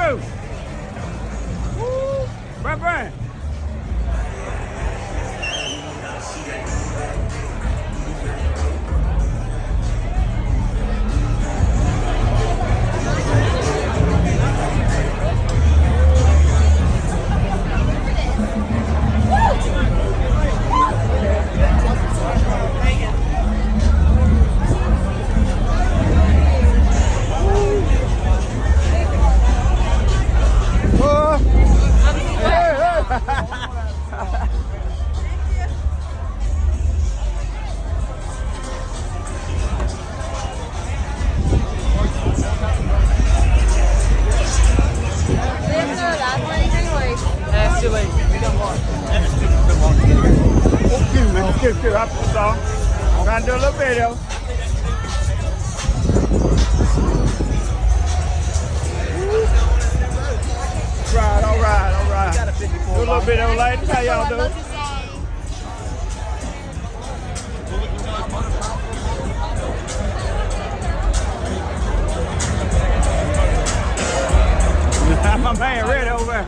through. Woo. Bye. Too late. We got more. Get up the song. I'm gonna do a little video. All right. Do a little video, ladies. How y'all doing? My man Red over there.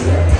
Yeah.